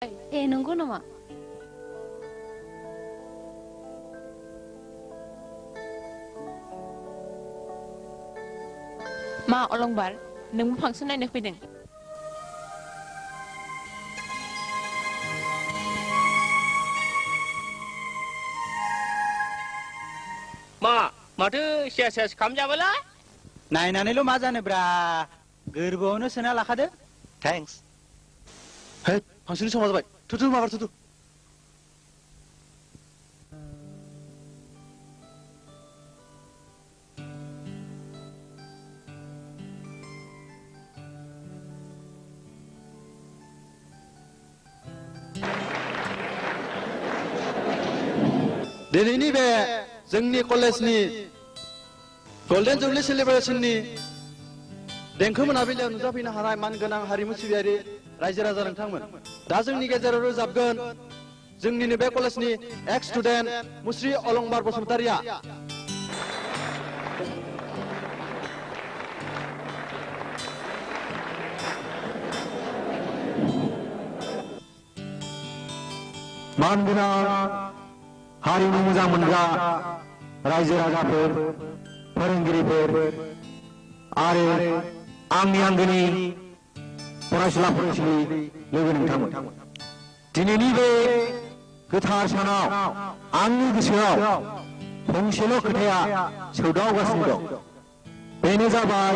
ए नंगौ नामा मा अलंबार नोंबो फांसन नायनो फैदों माथो सेस खामजाबायला नायनानैल' मा जानोब्रा गोरबोआवनो सोना लाखादो थेंक्स हे फांसननि समा जाबाय थुथु माबार थुथु दिनैनि बे जोंनि कलेजनि गोल्डेन जुबली सेलिब्रेशननि देंखो मोनाबिलियाव नुजाफैनो हानाय मानगोनां हारिमु सिबियारि रायजो राजा नोंथांमोन दा जोंनि गेजेराव रोजाबगोन जोंनिनो बे कलेजनि एक्स स्टुडेन्ट मुस्रि अलंबार बसुमतारिया मानगोनां हारिमु मोजां मोनग्रा रायजो राजाफोर फोरोंगिरिफोर आरो आंनि आंगोनि फरायसुला फरायसुलि लोगो नोंथांमोन दिनैनि बे गोथार सानाव आंनि गोसोआव फंसेल' खोथाया सौदावगासिनो दं बेनो जाबाय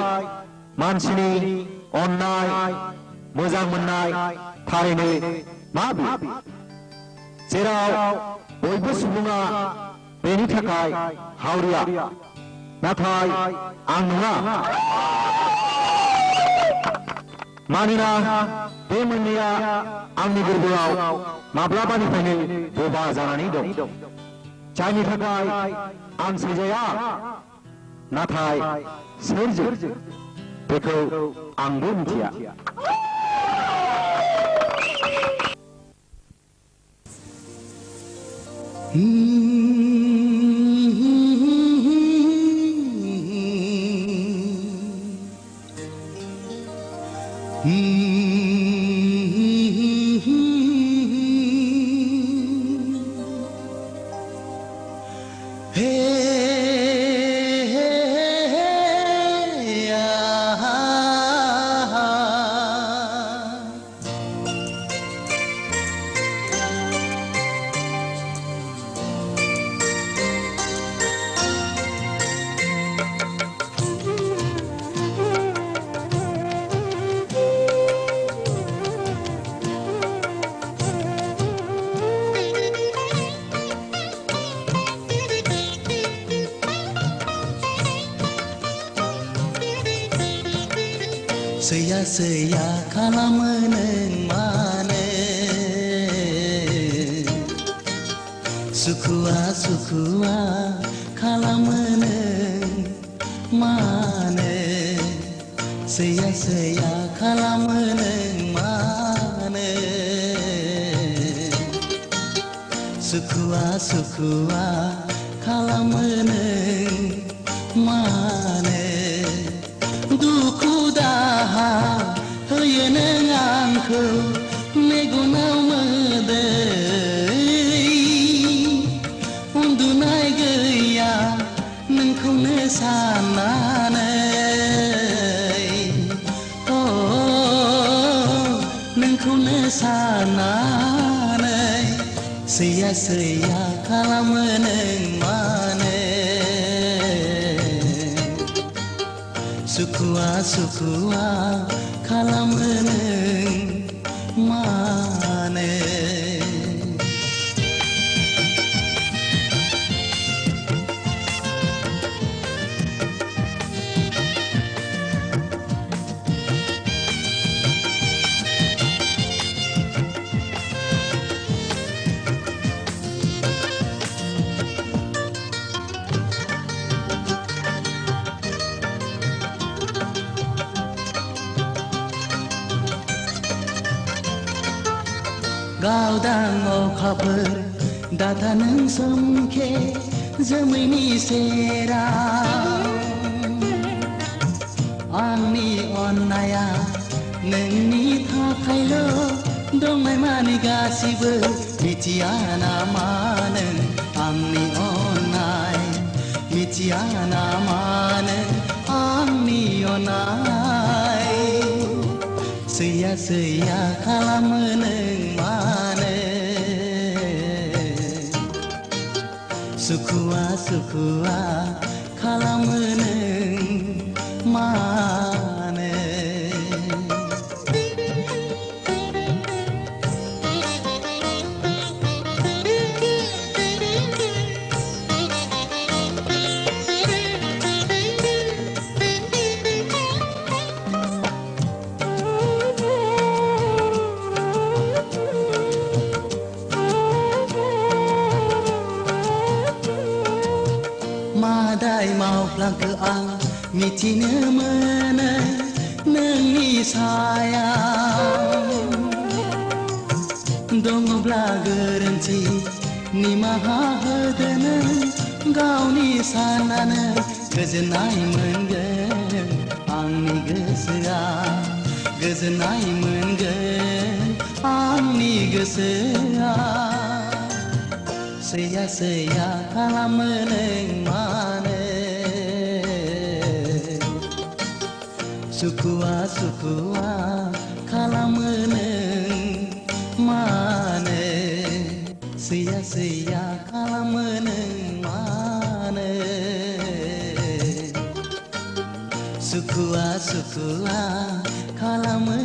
मानसिनि अननाय मोजां मोननाय थारैनो मा जेराव बयबो सुबुङा बेनि थाखाय हावरिया नाथाय आं नङा मानोना बे मोननैया आंनि गोरबोआव माब्लाबानिफ्रायनो बोबा जानानै दं जायनि थाखाय आं सैजाया नाथाय सोरजों बेखौ आंबो मिथिया सैया सैया खालामो नों मानो सुखुआ सुखुआ खालामो नों मानो सैया सैया खालामो नों मानो सुखुआ सुखुआ खालामो नों मानो दुखु दाहा होयो नों आंखौ मेगनाव मोदै उन्दुनाय गैया नोंखौनो साननानै नोंखौनो साननानै सैया सैया खालामो नों मानो सुखुआ सुखुआ खालामो नों मानो गावदां अखाफोर दाथा नों सोमखे जोमैनि सेराव आंनि अननाया नोंनि थाखायल' दंनाय मानि गासिबो मिथिया नामा नों आंनि अननाय मिथिया नामा नों आंनि अननाय सैया सैया खालामो नों मानो सुखुआ सुखुआ खालामो नों मानो मादाय मावफ्लांखो आं मिथिनो मोनो नोंनि सायाव दङब्ला गोरोन्थि निमाहा होदो नों गावनि साननानो गोजोननाय मोनगोन आंनि गोसोआ गोजोननाय मोनगोन आंनि गोसोआ सैया सैया खालामो नों मानो सुखुआ सुखुआ खालामो नों मानो सैया सैया खालामो नों मानो सुखुआ सुखुआ खालामो